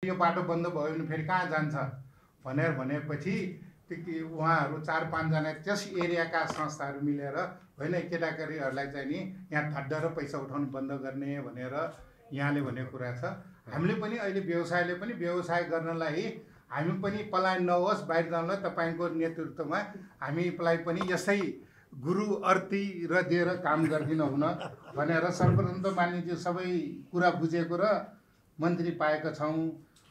यो बाटो बन्द भयो भने फेरि कहाँ जान्छ भनेपछि उहाँहरू 4-5 जना त्यस एरियाका संस्थाहरू मिलेर होइन केटाकेटीहरूलाई चाहिँ नि यहाँ थड्डा र पैसा उठाउनु बन्द गर्ने भनेर यहाँले भनेको कुरा छ। हामीले पनि अहिले व्यवसायले पनि व्यवसाय गर्नलाई हामी पनि पलायन नहोस् बाहिर जानलाई तपाईँको नेतृत्वमा हामीलाई पनि यसै गुरु अर्थी र दिएर काम गरिदिनु हुन भनेर सर्वप्रथम त मानिज्यू सबै कुरा बुझेको र मन्त्री पाएका छौँ।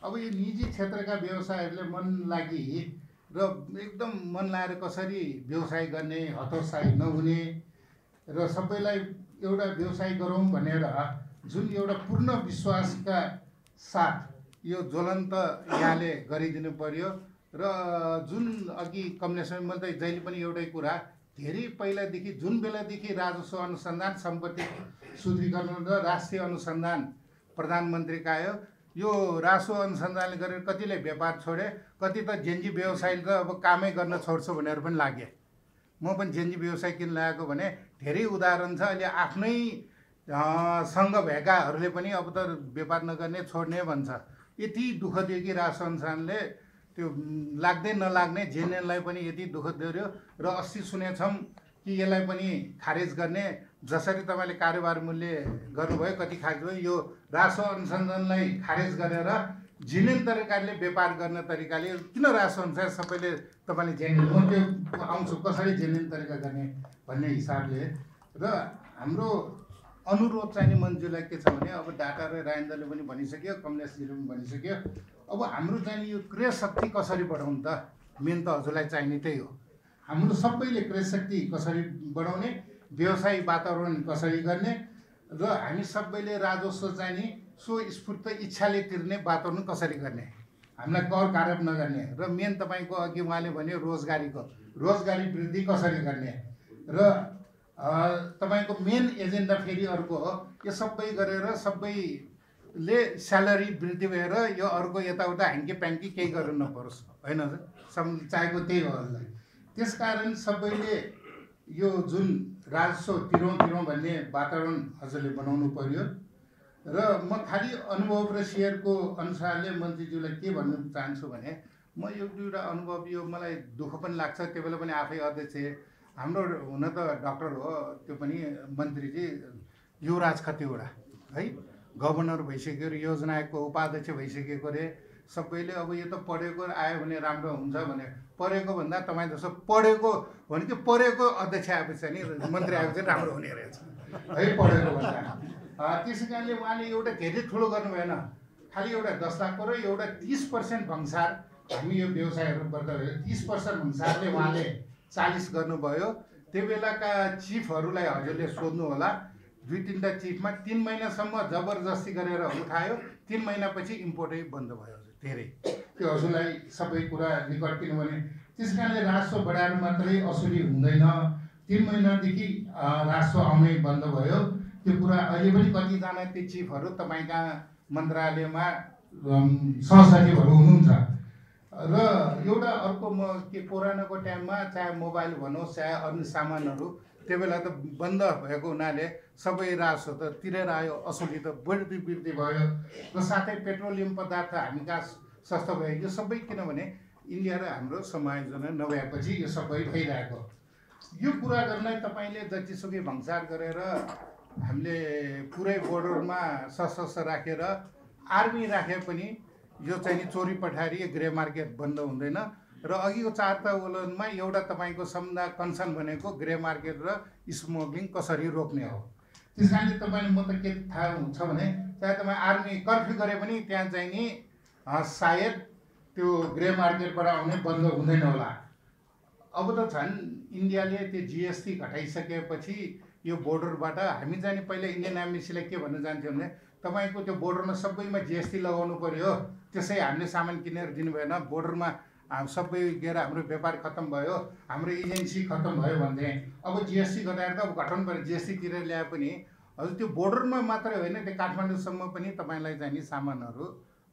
अब यो निजी क्षेत्रका व्यवसायहरूले मन लागि र एकदम मन लाएर कसरी व्यवसाय गर्ने हतोत्साही नहुने र सबैलाई एउटा व्यवसाय गरौँ भनेर जुन एउटा पूर्ण विश्वासका साथ यो ज्वलन्त यहाँले गरिदिनु पर्यो। र जुन अघि कमलेश्वर मैले त जहिले पनि एउटै कुरा धेरै पहिलादेखि जुन बेलादेखि राजस्व अनुसन्धान सम्पत्ति शुद्धिकरण र राष्ट्रिय अनुसन्धान प्रधानमन्त्रीका आयो यो राजस्व अनुसन्धानले गरेर कतिले व्यापार छोडे कति त जेन्जी व्यवसाय त अब कामै गर्न छोड्छु भनेर पनि लागे। म पनि जेन्जी व्यवसाय किन लागेको भने धेरै उदाहरण छ। अहिले आफ्नै सँग भएकाहरूले पनि अब त व्यापार नगर्ने छोड्ने भन्छ। यति दुःख दियो कि राजस्व अनुसन्धानले त्यो लाग्दै नलाग्ने जेनेनलाई पनि यति दुःख दियो र अस्ति सुनेछौँ कि यसलाई पनि खारेज गर्ने जसरी तपाईँले कारोबार मूल्य गर्नुभयो कति खारेज भयो यो राजस्व अनुसन्धानलाई खारेज गरेर जेन्युन तरिकाले व्यापार गर्ने तरिकाले किन राजस्व अनुसन्धान सबैले तपाईँले जेन्युन म त्यो आउँछु कसरी जेन्युन तरिका गर्ने भन्ने हिसाबले। र हाम्रो अनुरोध चाहिँ नि मन्जुलाई के छ भने अब डाटा र राजेन्द्रले पनि भनिसक्यो कमलेशजीले पनि भनिसक्यो अब हाम्रो चाहिँ यो क्रय शक्ति कसरी बढाउनु त मेन त हजुरलाई चाहिने त्यही हो। हाम्रो सबैले क्रय शक्ति कसरी बढाउने व्यवसायिक वातावरण कसरी गर्ने र हामी सबैले राजस्व चाहिँ नि स्वस्फूर्त इच्छाले तिर्ने वातावरण कसरी गर्ने हामीलाई कर कारप नगर्ने र मेन तपाईँको अघि उहाँले भन्यो रोजगारी वृद्धि कसरी गर्ने र तपाईँको मेन एजेन्डा फेरि अर्को हो यो सबै गरेर सबैले स्यालेरी वृद्धि भएर यो अर्को यताउता ह्याङ्की प्याङ्की केही गर्नु नपरोस् होइन चाहेको त्यही हो। त्यसकारण सबैले यो जुन राजस्व तिरौँ भन्ने वातावरण हजुरले बनाउनु पर्यो। र म खालि अनुभव र सेयरको अनुसारले मन्त्रीज्यूलाई के भन्न चाहन्छु भने म एउटा अनुभव यो मलाई दुःख पनि लाग्छ त्यो बेला पनि आफै अध्यक्ष हाम्रो हुन त डाक्टर हो त्यो पनि मन्त्रीजी युवराज खतिवडा है गभर्नर भइसक्यो योजना आयोगको उपाध्यक्ष भइसकेको रे सबैले अब यो त पढेको आयो भने राम्रो हुन्छ भने पढेको भन्दा तपाईँ जस्तो पढेको भने कि पढेको अध्यक्ष आएपछि नि मन्त्री आएपछि राम्रो हुने रहेछ है पढेको भन्दा। त्यसै कारणले उहाँले एउटा धेरै ठुलो गर्नु भएन खालि एउटा 10 लाखको र एउटा 30% भन्सार हामी यो व्यवसायहरू गर्दा 30% भन्सारले उहाँले 40 गर्नुभयो। त्यो बेलाका चिफहरूलाई हजुरले सोध्नु होला 2-3टा चिफमा 3 महिनासम्म जबरजस्ती गरेर उठायो 3 महिनापछि इम्पोर्टै बन्द भयो हजुर धेरै त्यो हजुरलाई सबै कुरा रेकर्ड किनभने त्यस कारणले राजस्व बढाएर मात्रै असुली हुँदैन 3 महिनादेखि राजस्व आउनै बन्द भयो। त्यो कुरा अहिले पनि कतिजना ती चिफहरू तपाईँका मन्त्रालयमा सहसचिवहरू हुनुहुन्छ र एउटा अर्को म के पुरानोको टाइममा चाहे मोबाइल भनोस् चाहे अन्य सामानहरू त्यो बेला त बन्द भएको हुनाले सबै राजस्व त तिरेर आयो असुली त बढी वृद्धि भयो र साथै पेट्रोलियम पदार्थ हामी कहाँ सस्तो भयो यो सबै किनभने इन्डिया र हाम्रो समायोजना नभएपछि यो सबै भइरहेको यो कुरा गर्नलाई तपाईँले जतिसुकै भङ्सार गरेर हामीले पुरै बोर्डरमा सशस्त्र राखेर आर्मी राखे पनि यो चाहिँ नि चोरी पठारी ग्रे मार्केट बन्द हुँदैन र अघिको 4 वलनमा एउटा तपाईँको सम्झा कन्सर्न भनेको ग्रे मार्केट र स्मग्लिङ कसरी रोक्ने हो। त्यस कारणले तपाईँले म त के थाहा हुन्छ भने चाहे तपाईँ आर्मी कर्फ्यू गरे पनि त्यहाँ चाहिँ नि सायद त्यो ग्रे मार्केटबाट आउने बन्द हुँदैन होला। अब त झन् इन्डियाले त्यो जिएसटी घटाइसकेपछि यो बोर्डरबाट हामी चाहिँ नि पहिला इन्डियन एम्बेसीलाई के भन्न जान्थ्यौँ भने तपाईँको त्यो बोर्डरमा सबैमा जिएसटी लगाउनु पर्यो त्यसै हामीले सामान किनेर दिनु भएन बोर्डरमा सबै गएर हाम्रो व्यापार खत्तम भयो हाम्रो एजेन्सी खत्तम भयो भन्थे अब जिएसटी घटाएर त अब घटाउनु पर्यो जिएसटी तिरेर ल्याए पनि हजुर त्यो बोर्डरमा मात्रै होइन त्यो काठमाडौँसम्म पनि तपाईँलाई चाहिने सामानहरू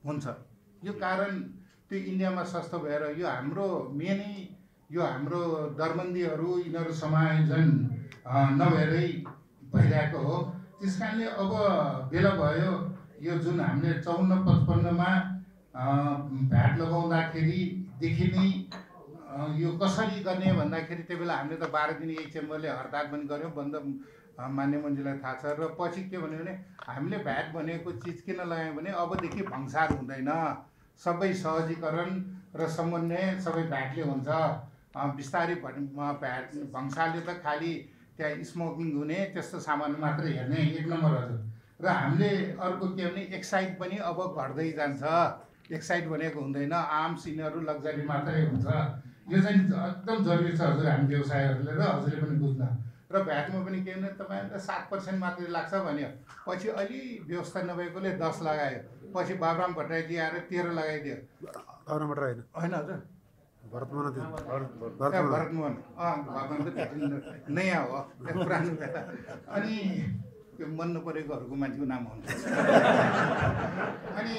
हुन्छ। यो कारण त्यो इन्डियामा सस्तो भएर यो हाम्रो मेनै यो हाम्रो दरबन्दीहरू यिनीहरू समायोजन नभएरै भइरहेको हो। त्यस कारणले अब बेला भयो यो जुन हामीले 54-55मा भ्याट लगाउँदाखेरिदेखि नै यो कसरी गर्ने भन्दाखेरि त्यो बेला हामीले त 12 दिन एक चेम्बरले हडताल पनि गऱ्यौँ, बन्द मान्य मन्त्रीलाई थाहा छ। र पछि के भन्यो भने हामीले भ्याट भनेको चिज किन लगायौँ भने अबदेखि भङ्सार हुँदैन, सबै सहजीकरण र समन्वय सबै भ्याटले हुन्छ। बिस्तारै भ्याट भङ्सारले त खालि त्यहाँ स्मोकिङ हुने त्यस्तो सामान मात्रै हेर्ने 1 नम्बर हजुर। र हामीले अर्को के भने एक्साइज पनि अब घट्दै जान्छ। एक्साइज भनेको हुँदैन, आर्म्स यिनीहरू लग्जरी मात्रै हुन्छ। यो चाहिँ एकदम जरुरी छ हजुर हामी व्यवसायहरूले र हजुरले पनि बुझ्न। र भ्याटमा पनि के भने तपाईँले 7% मात्रै लाग्छ भन्यो, पछि अलि व्यवस्था नभएकोले 10 लगायो, पछि बाबुराम भट्टराईजी आएर 13 लगाइदियो। बाबुराम भट्टराई होइन हजुर, भरतमोहन भरतमोहन भगवान् त नयाँ हो पुरानो बेला। अनि त्यो मन नपरेकोहरूको मान्छेको नाम हुन्छ। अनि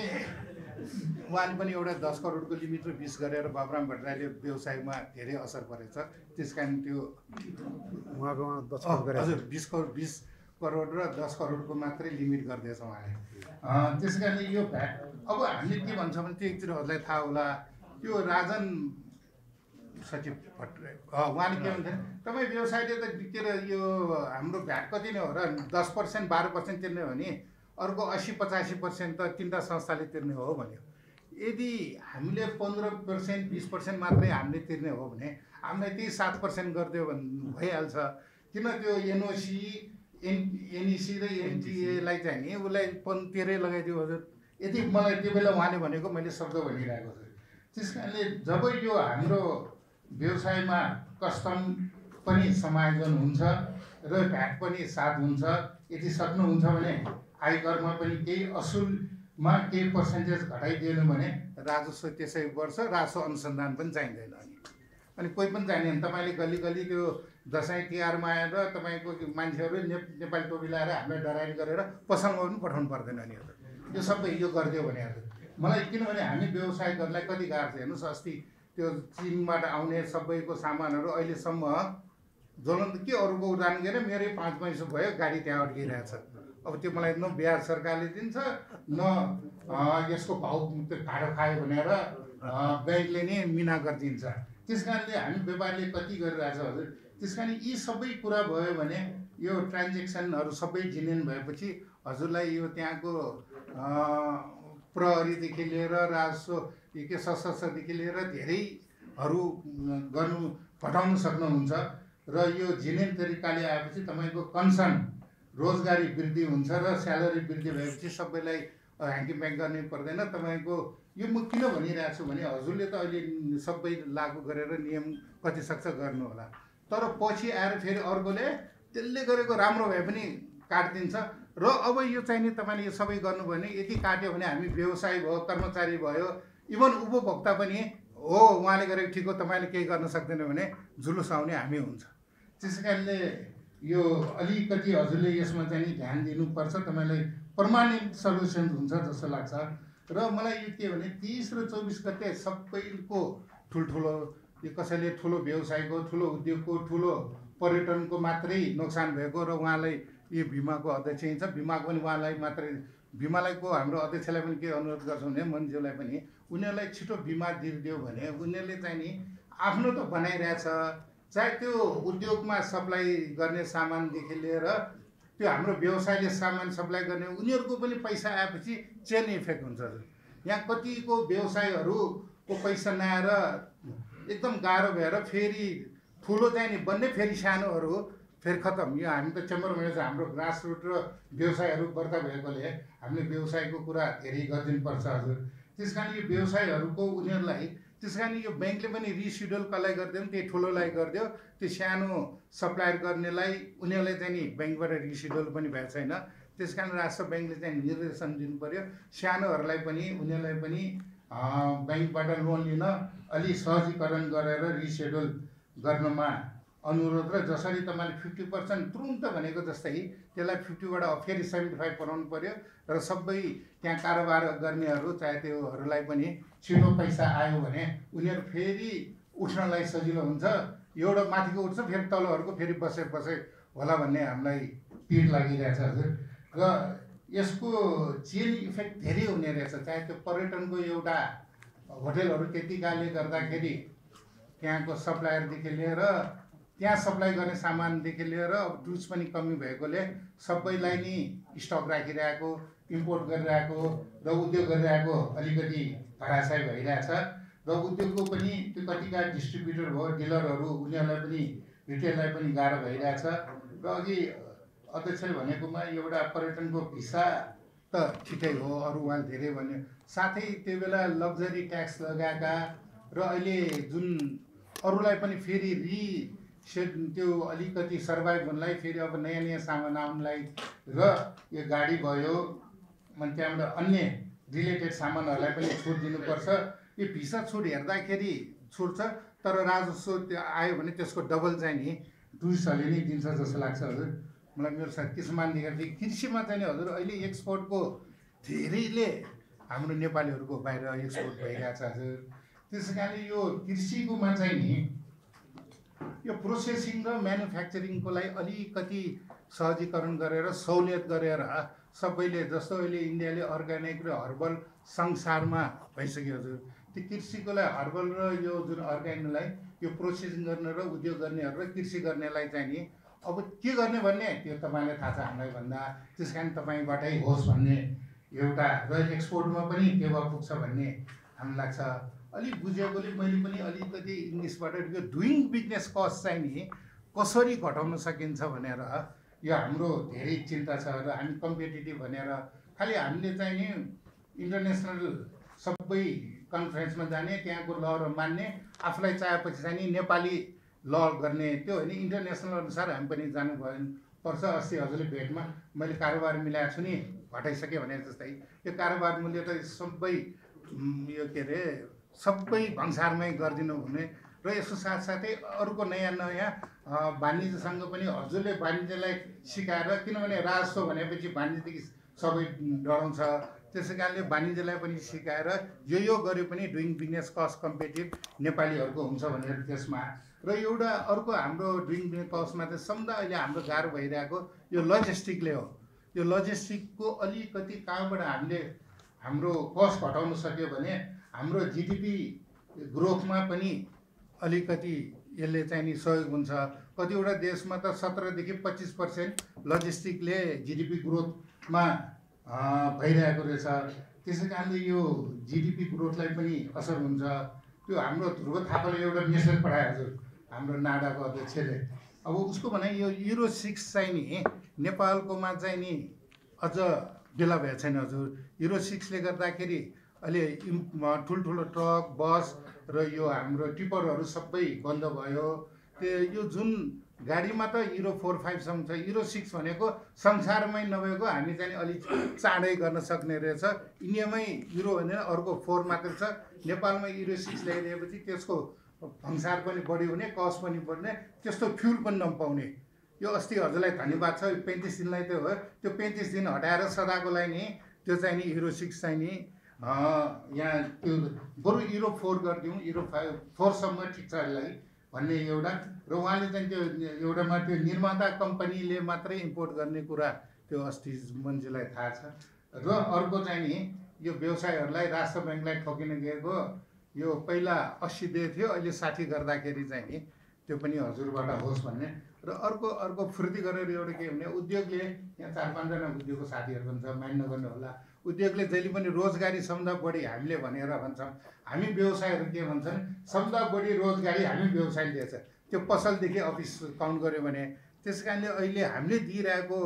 उहाँले पनि एउटा 10 करोडको लिमिट र 20 गरेर बाबुराम भट्टराईले व्यवसायमा धेरै असर परेछ। त्यस कारण त्यो हजुर 20 करोड र 10 करोडको मात्रै लिमिट गर्दैछ उहाँले। त्यस कारणले यो भ्याट अब हामीले के भन्छ भने त्यो एकचोटि थाहा होला, त्यो राजन सचिव भट्टराई उहाँले के भन्थे तपाईँ व्यवसायले त के अरे यो हाम्रो भ्याट कति नै हो र 10% 12% तिर्ने हो भने अर्को 80-85% त तिनवटा संस्थाले तिर्ने हो भन्यो। यदि हामीले 15% 20% मात्रै हामीले तिर्ने हो भने हामीलाई त्यही 7% गरिदियो भने भइहाल्छ। किन त्यो एनओसी एनइसी र एनटिएलाई चाहिँ नि उसलाई 13 लगाइदियो हजुर। यदि मलाई त्यो बेला उहाँले भनेको मैले शब्द भनिरहेको छु। त्यस कारणले जब यो हाम्रो व्यवसायमा कस्टम पनि समायोजन हुन्छ र भ्याट पनि साथ हुन्छ, यदि सक्नुहुन्छ भने आयकरमा पनि केही असुलमा केही पर्सेन्टेज घटाइदिनु भने राजस्व त्यसै वर्ष राजस्व अनुसन्धान पनि चाहिँदैन। अनि कोही पनि चाहिँदैन। तपाईँले गल्ली गल्ली त्यो दसैँ तिहारमा आएर तपाईँको मान्छेहरू नेपाली टोपी लगाएर हामीलाई डराइ गरेर पसलमा पनि पठाउनु पर्दैन नि हजुर। यो सबै यो गरिदियो भने हजुर मलाई, किनभने हामी व्यवसाय गर्नलाई कति गाह्रो छ हेर्नुहोस्। अस्ति त्यो चीनबाट आउने सबैको सामानहरू अहिलेसम्म ज्वलन्त के अरूको उडान गएर मेरै 5 महिना भयो गाडी त्यहाँ अड्किरहेछ। अब त्यो मलाई न ब्याज सरकारले दिन्छ न यसको भाउ भाडा खायो भनेर ब्याङ्कले नै मिना गरिदिन्छ। त्यस कारणले हामी व्यापारले कति गरिरहेछ हजुर। त्यस कारण यी सबै कुरा भयो भने यो ट्रान्जेक्सनहरू सबै जिनियन भएपछि हजुरलाई यो त्यहाँको प्रहरीदेखि लिएर राजस्व के सशस्त्रदेखि लिएर धेरैहरू गर्नु घटाउन सक्नुहुन्छ। र यो जिनियन तरिकाले आएपछि तपाईँको कन्सर्न रोजगारी वृद्धि हुन्छ र स्यालेरी वृद्धि भएपछि सबैलाई ह्याङ्की ब्याङ्क गर्ने पर्दैन। तपाईँको यो म किन भनिरहेको छु भने हजुरले त अहिले सबै लागू गरेर नियम कति सक्छ गर्नु होला, तर पछि आएर फेरि अर्कोले त्यसले गरेको राम्रो भए पनि काटिदिन्छ। र अब यो चाहिँ नि तपाईँले यो सबै गर्नुभयो भने यदि काट्यो भने हामी व्यवसाय भयो, कर्मचारी भयो, इभन उपभोक्ता पनि हो उहाँले गरेको ठिक हो तपाईँले केही गर्न सक्दैन भने जुलुस आउने हामी हुन्छ। त्यस कारणले यो अलिकति हजुरले यसमा चाहिँ ध्यान दिनुपर्छ। तपाईँलाई पर्मानेन्ट सल्युसन हुन्छ जस्तो लाग्छ। र मलाई यो के भने 30 र 24 गते सबैको ठुल्ठुलो यो कसैले ठुलो व्यवसायको, ठुलो उद्योगको, ठुलो पर्यटनको मात्रै नोक्सान भएको र उहाँलाई यो बिमाको अध्यक्ष छ, बिमाको पनि उहाँलाई मात्रै बिमालाईको हाम्रो अध्यक्षलाई पनि के अनुरोध गर्छौँ भने मन्त्रीलाई पनि उनीहरूलाई छिटो बिमा दिइदियो भने उनीहरूले चाहिँ नि आफ्नो त बनाइरहेछ, चाहे त्यो उद्योगमा सप्लाई गर्ने सामानदेखि लिएर त्यो हाम्रो व्यवसायले सामान सप्लाई गर्ने उनीहरूको पनि पैसा आएपछि चेन इफेक्ट हुन्छ। यहाँ कतिको व्यवसायहरूको पैसा नआएर एकदम गाह्रो भएर फेरि ठुलो चाहिँ नि बन्ने फेरि सानोहरू फेरि खतम। यो हामी त चेम्बरमा हाम्रो ग्रासरुट र व्यवसायहरू बढ्ता भएकोले हामीले व्यवसायको कुरा धेरै गरिदिनुपर्छ हजुर। त्यस कारण यो व्यवसायहरूको उनीहरूलाई त्यस कारण यो ब्याङ्कले पनि रिसिड्युल कसलाई गरिदियो भने त्यही ठुलोलाई गरिदियो, त्यो सानो सप्लायर गर्नेलाई उनीहरूलाई चाहिँ नि ब्याङ्कबाट रिसिड्युल पनि भएको छैन। त्यस कारण राष्ट्र ब्याङ्कले चाहिँ निर्देशन दिनु पर्यो सानोहरूलाई पनि उनीहरूलाई पनि ब्याङ्कबाट लोन लिन अलि सहजीकरण गरेर रिसिड्युल गर्नमा अनुरोध। र जसरी तपाईँले 50% तुरुन्त भनेको जस्तै त्यसलाई 50बाट फेरि 75 बनाउनु पर्यो र सबै त्यहाँ कारोबार गर्नेहरू चाहे त्योहरूलाई पनि छिटो पैसा आयो भने उनीहरू फेरि उठ्नलाई सजिलो हुन्छ। एउटा माथिको उठ्छ फेरि तलहरूको फेरि बसे होला भन्ने हामीलाई पिर लागिरहेछ हजुर। र यसको चेन इफेक्ट धेरै हुने रहेछ। चाहे त्यो पर्यटनको एउटा होटेलहरू त्यतिकाले गर्दाखेरि त्यहाँको सप्लायरदेखि लिएर त्यहाँ सप्लाई गर्ने सामानदेखि लिएर अब टुरिस्ट पनि कमी भएकोले सबैलाई नि स्टक राखिरहेको, इम्पोर्ट गरिरहेको र उद्योग गरिरहेको अलिकति धराशायी भइरहेछ। र उद्योगको पनि त्यो कतिका डिस्ट्रिब्युटर भयो, डिलरहरू, उनीहरूलाई पनि रिटेललाई पनि गाह्रो भइरहेछ। र अघि अध्यक्षले भनेकोमा एउटा पर्यटनको भिसा त ठिकै हो, अरू उहाँ धेरै भन्यो। साथै त्यो बेला लग्जरी ट्याक्स लगाएका र अहिले जुन अरूलाई पनि फेरि त्यो अलिकति सर्भाइभ हुनलाई, फेरि अब नयाँ नयाँ सामान आउनलाई र यो गाडी भयो अनि त्यहाँबाट अन्य रिलेटेड सामानहरूलाई पनि छुट दिनुपर्छ। यो भिसा छुट हेर्दाखेरि छुट छ, तर राजस्व त्यो आयो भने त्यसको डबल चाहिँ नि टुरिस्टहरूले नै दिन्छ जस्तो लाग्छ हजुर। मलाई मेरो साथ किसान देखाएको कृषिमा चाहिँ नि हजुर अहिले एक्सपोर्टको धेरैले हाम्रो नेपालीहरूको बाहिर एक्सपोर्ट भइरहेछ हजुर। त्यसै कारणले यो कृषिकोमा चाहिँ नि यो प्रोसेसिङ र म्यानुफ्याक्चरिङको लागि अलिकति सहजीकरण गरेर सहुलियत गरेर सबैले, जस्तो अहिले इन्डियाले अर्ग्यानिक र हर्बल संसारमा भइसक्यो हजुर। त्यो कृषिको लागि हर्बल र यो जुन अर्ग्यानिकलाई यो प्रोसेसिङ गर्ने र उद्योग गर्नेहरू र कृषि गर्नेलाई चाहिँ नि अब के गर्ने भन्ने त्यो तपाईँलाई थाहा छ हामीलाई भन्दा। त्यस कारण तपाईँबाटै होस् भन्ने एउटा, र एक्सपोर्टमा पनि टेवा पुग्छ भन्ने हामीलाई लाग्छ। अलिक बुझेकोले मैले पनि अलिकति इङ्ग्लिसबाट यो डुइङ बिजनेस कस्ट चाहिँ नि कसरी घटाउन सकिन्छ भनेर यो हाम्रो धेरै चिन्ता छ। र हामी कम्पिटेटिभ भनेर खालि हामीले चाहिँ नि इन्टरनेसनल सबै कन्फरेन्समा जाने, त्यहाँको लहरू मान्ने, आफूलाई चाहेपछि चाहिँ नि नेपाली ल गर्ने, त्यो होइन इन्टरनेसनल अनुसार हामी पनि जानुभयो पर्छ। अस्ति हजुरले भेटमा मैले कारोबार मिलाएको छु नि घटाइसकेँ भने जस्तै यो कारोबार मूल्य त सबै यो के अरे सबै भन्सारमै गरिदिनु हुने। र यसको साथसाथै अरूको नयाँ नयाँ वाणिज्यसँग पनि हजुरले वाणिज्यलाई सिकाएर, किनभने राजस्व भनेपछि वाणिज्यदेखि सबै डराउँछ, त्यसै कारणले वाणिज्यलाई पनि सिकाएर यो गरे पनि डुइङ बिजनेस कस्ट कम्पिटेटिभ नेपालीहरूको हुन्छ भनेर त्यसमा। र एउटा अर्को हाम्रो डुइङ बिजनेस कस्टमा चाहिँ सबभन्दा अहिले हाम्रो गाह्रो भइरहेको यो लजिस्टिकले हो। यो लजिस्टिकको अलिकति कहाँबाट हामीले हाम्रो कस्ट घटाउन सक्यो भने हाम्रो जिडिपी ग्रोथमा पनि अलिकति यसले चाहिँ नि सहयोग हुन्छ। कतिवटा देशमा त 17 देखि 25% लजिस्टिकले जिडिपी ग्रोथमा भइरहेको रहेछ। त्यसै कारणले यो जिडिपी ग्रोथलाई पनि असर हुन्छ। त्यो हाम्रो ध्रुव थापाले एउटा मेसेज पठायो हजुर, हाम्रो नाडाको अध्यक्षले। अब उसको भनाइ यो Euro 6 चाहिँ नि नेपालकोमा चाहिँ नि अझ बेला भएको छैन हजुर। Euro 6 ले गर्दाखेरि अहिले ठुल्ठुलो ट्रक, बस र यो हाम्रो टिपरहरू सबै बन्द भयो। त्यो यो जुन गाडीमा त Euro 4, 5 सम्म छ, Euro 6 भनेको संसारमै नभएको हामी चाहिँ अलिक चाँडै गर्न सक्ने रहेछ। इन्डियामै युरो भनेर अर्को 4 मात्र छ। नेपालमा Euro 6 ल्याइदिएपछि त्यसको भन्सार पनि बढी हुने, कस्ट पनि बढ्ने, त्यस्तो फ्युल पनि नपाउने। यो अस्ति हजुरलाई धन्यवाद छ, 35 दिनलाई त्यो हो, त्यो 35 दिन हटाएर सदाको लागि नि त्यो चाहिँ नि Euro 6 चाहिँ नि यहाँ त्यो बरु Euro 4 गरिदिउँ, Euro 4 सम्म ठिक छ यसलाई भन्ने एउटा। र उहाँले चाहिँ त्यो एउटामा त्यो निर्माता कम्पनीले मात्रै इम्पोर्ट गर्ने कुरा त्यो अस्ति मान्छेलाई थाहा छ। र अर्को चाहिँ नि यो व्यवसायहरूलाई राष्ट्र ब्याङ्कलाई ठोकिन गएको, यो पहिला 80 दिएको थियो, अहिले 60 गर्दाखेरि चाहिँ नि त्यो पनि हजुरबाट होस् भन्ने। र अर्को फुर्ती गरेर एउटा के भने उद्योगले, यहाँ 4-5 जना उद्योगको साथीहरू पनि छ, माइन्ड नगर्नु होला, उद्योगले जहिले पनि रोजगारी सबभन्दा बढी हामीले भनेर भन्छौँ। हामी व्यवसायहरू के भन्छन्, सबभन्दा बढी रोजगारी हामी व्यवसायले दिएछ, त्यो पसलदेखि अफिस काउन्ट गऱ्यो भने। त्यस कारणले अहिले हामीले दिइरहेको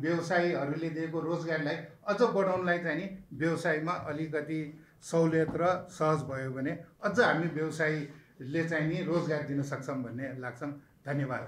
व्यवसायीहरूले दिएको रोजगारीलाई अझ बढाउनलाई चाहिँ नि व्यवसायमा अलिकति सहुलियत र सहज भयो भने अझ हामी व्यवसायीले चाहिँ नि रोजगार दिन सक्छौँ भन्ने लाग्छौँ। धन्यवाद।